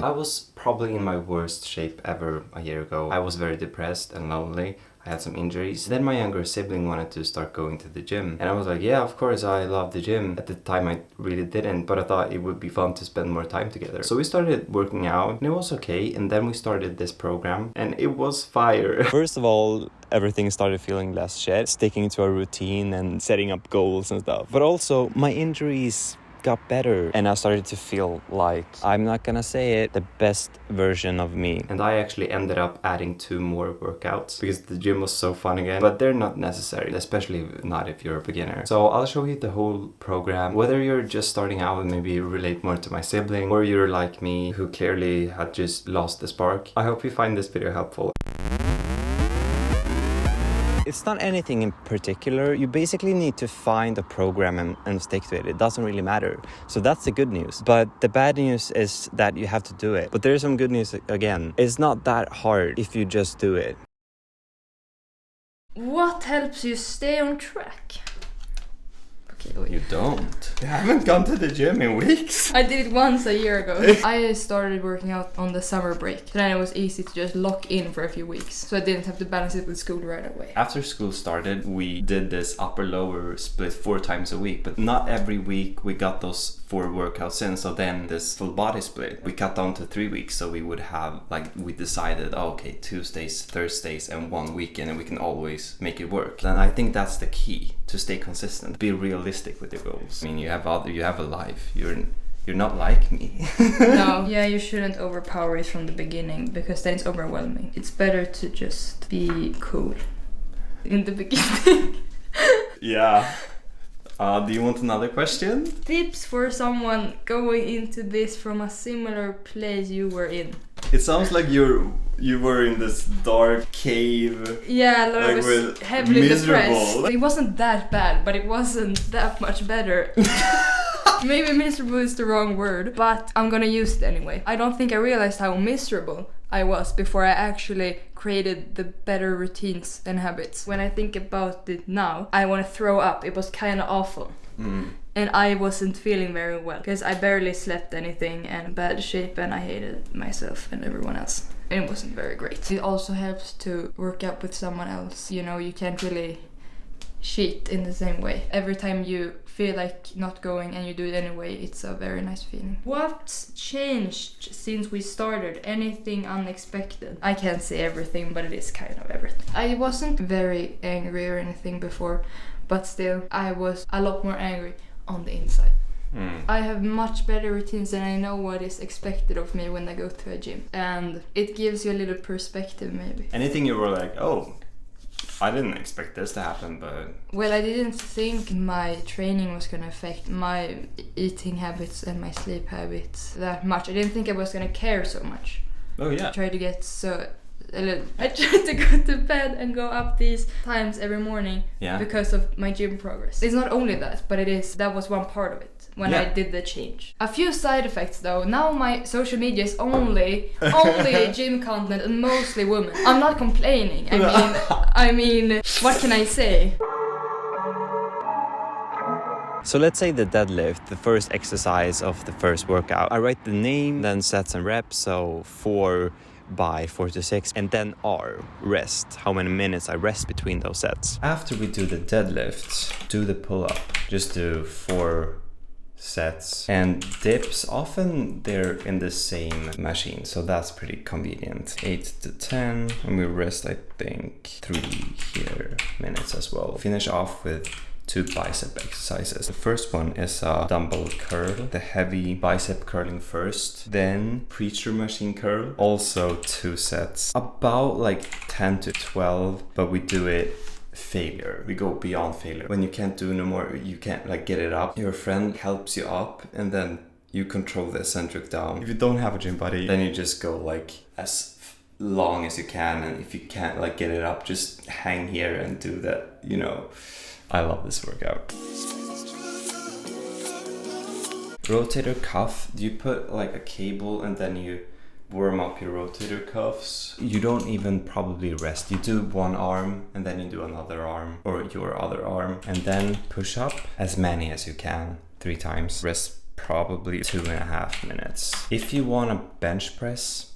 I was probably in my worst shape ever a year ago. I was very depressed and lonely. I had some injuries. Then my younger sibling wanted to start going to the gym. And I was like, yeah, of course, I love the gym. At the time, I really didn't, but I thought it would be fun to spend more time together. So we started working out, and it was okay. And then we started this program, and it was fire. First of all, everything started feeling less shit, sticking to a routine and setting up goals and stuff. But also, my injuries got better, and I started to feel like, I'm not gonna say it, the best version of me. And I actually ended up adding 2 more workouts because the gym was so fun again, but they're not necessary, especially not if you're a beginner. So I'll show you the whole program, whether you're just starting out and maybe relate more to my sibling, or you're like me who clearly had just lost the spark. I hope you find this video helpful. It's not anything in particular. You basically need to find a program and stick to it. It doesn't really matter. So that's the good news. But the bad news is that you have to do it. But there's some good news again. It's not that hard if you just do it. What helps you stay on track? Okay, wait. You don't. You haven't gone to the gym in weeks. I did it once a year ago. I started working out on the summer break. Then it was easy to just lock in for a few weeks. So I didn't have to balance it with school right away. After school started, we did this upper-lower split 4 times a week. But not every week we got those 4 workouts in. So then this full body split, we cut down to 3 weeks. So we would have, we decided, okay, Tuesdays, Thursdays, and 1 weekend, and we can always make it work. And I think that's the key to stay consistent. Be realistic with your goals. I mean, you have a life. You're not like me. No, yeah, you shouldn't overpower it from the beginning because then it's overwhelming. It's better to just be cool in the beginning. Yeah. Do you want another question? Tips for someone going into this from a similar place you were in. It sounds like you were in this dark cave. Yeah, I was heavily miserable. depressed. It wasn't that bad, but it wasn't that much better. Maybe miserable is the wrong word, but I'm gonna use it anyway. I don't think I realized how miserable I was before I actually created the better routines and habits. When I think about it now, I want to throw up. It was kind of awful. And I wasn't feeling very well because I barely slept anything and bad shape, and I hated myself and everyone else. And it wasn't very great. It also helps to work out with someone else. You know, you can't really cheat in the same way. Every time you feel like not going and you do it anyway, it's a very nice feeling. What's changed since we started? Anything unexpected? I can't say everything, but it is kind of everything. I wasn't very angry or anything before, but still I was a lot more angry on the inside. I have much better routines and I know what is expected of me when I go to a gym, and it gives you a little perspective maybe. Anything you were like, oh, I didn't expect this to happen, but... Well, I didn't think my training was going to affect my eating habits and my sleep habits that much. I didn't think I was going to care so much. Oh yeah. I tried to go to bed and go up these times every morning because of my gym progress. It's not only that, but that was one part of it when I did the change. A few side effects though. Now my social media is only gym content and mostly women. I'm not complaining. I mean, what can I say? So let's say the deadlift, the first exercise of the first workout. I write the name, then sets and reps, so 4 by 4 to 6, and then R, rest, how many minutes I rest between those sets. After we do the deadlift, do the pull-up, just do 4 sets, and dips, often they're in the same machine, so that's pretty convenient. 8 to 10, and we rest, I think, 3 minutes as well. Finish off with 2 bicep exercises. The first one is a dumbbell curl, the heavy bicep curling first, then preacher machine curl, also 2 sets, about 10 to 12, but we do it failure. We go beyond failure. When you can't do no more, you can't get it up, your friend helps you up, and then you control the eccentric down. If you don't have a gym buddy, then you just go as long as you can, and if you can't get it up, just hang here and do that, I love this workout. Rotator cuff, do you put a cable and then you warm up your rotator cuffs? You don't even probably rest. You do one arm and then you do another arm or your other arm, and then push up as many as you can 3 times. Rest probably 2.5 minutes. If you want to bench press,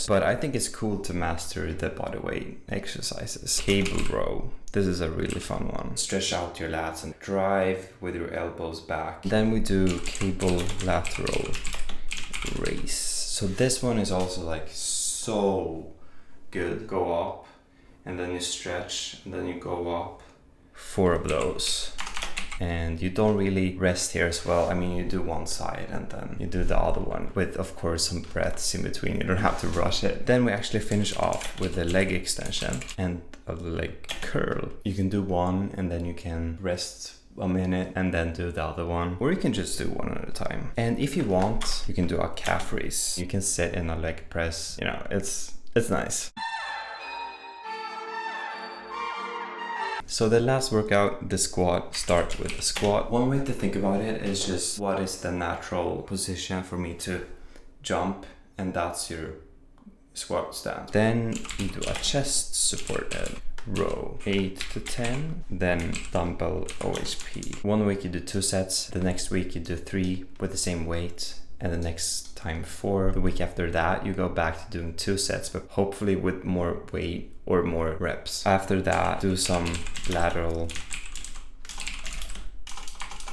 but I think it's cool to master the body weight exercises. Cable row. This is a really fun one. Stretch out your lats and drive with your elbows back. Then we do cable lateral raise. So this one is also like so good. Go up and then you stretch and then you go up. 4 of those. And you don't really rest here as well. I mean, you do one side and then you do the other one with, of course, some breaths in between. You don't have to rush it. Then we actually finish off with a leg extension and a leg curl. You can do one and then you can rest a minute and then do the other one, or you can just do one at a time. And if you want, you can do a calf raise. You can sit in a leg press. You know, it's nice. So the last workout, the squat, start with the squat. One way to think about it is just what is the natural position for me to jump, and that's your squat stance. Then you do a chest supported row, 8 to 10, then dumbbell OHP. One week you do 2 sets, the next week you do 3 with the same weight, and the next time 4. The week after that you go back to doing 2 sets, but hopefully with more weight or more reps. After that, do some lateral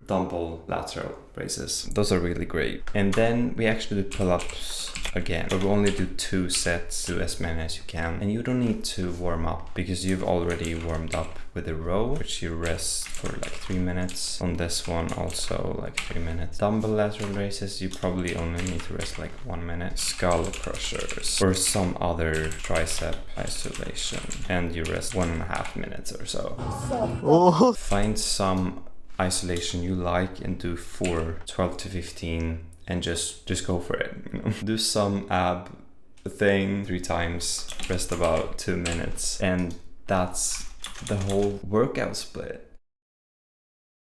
dumbbell lateral raises. Those are really great. And then we actually do pull-ups again, but we only do 2 sets, do as many as you can. And you don't need to warm up because you've already warmed up with the row, which you rest for like 3 minutes. On this one also like 3 minutes. Dumbbell lateral raises, you probably only need to rest like 1 minute. Skull crushers or some other tricep isolation, and you rest 1.5 minutes or so. Oh. Find some isolation you like and do 12 to 15 and just go for it, you know? Do some ab thing 3 times, rest about 2 minutes, and that's the whole workout split.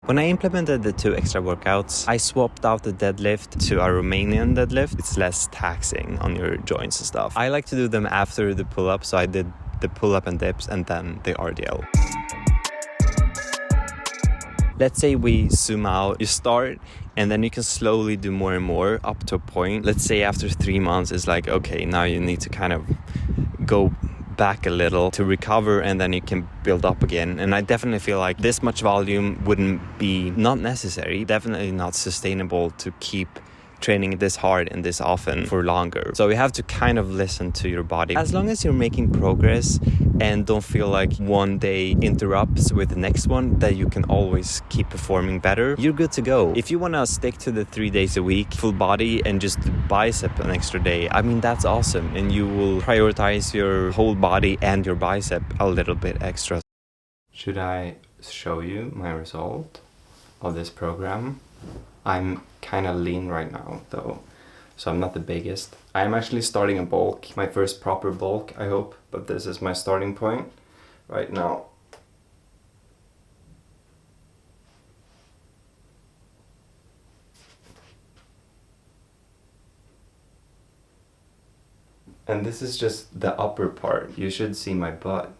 When I implemented the 2 extra workouts, I swapped out the deadlift to a Romanian deadlift. It's less taxing on your joints and stuff. I like to do them after the pull-up, so I did the pull-up and dips and then the RDL. Let's say we zoom out, you start, and then you can slowly do more and more up to a point. Let's say after 3 months, it's like, okay, now you need to kind of go back a little to recover, and then you can build up again. And I definitely feel like this much volume wouldn't be not necessary, definitely not sustainable to keep training this hard and this often for longer. So you have to kind of listen to your body. As long as you're making progress and don't feel like one day interrupts with the next one, that you can always keep performing better, you're good to go. If you want to stick to the 3 days a week, full body, and just bicep an extra day, I mean, that's awesome. And you will prioritize your whole body and your bicep a little bit extra. Should I show you my result of this program? I'm kind of lean right now though, so I'm not the biggest. I'm actually starting a bulk, my first proper bulk, I hope, but this is my starting point right now. And this is just the upper part. You should see my butt.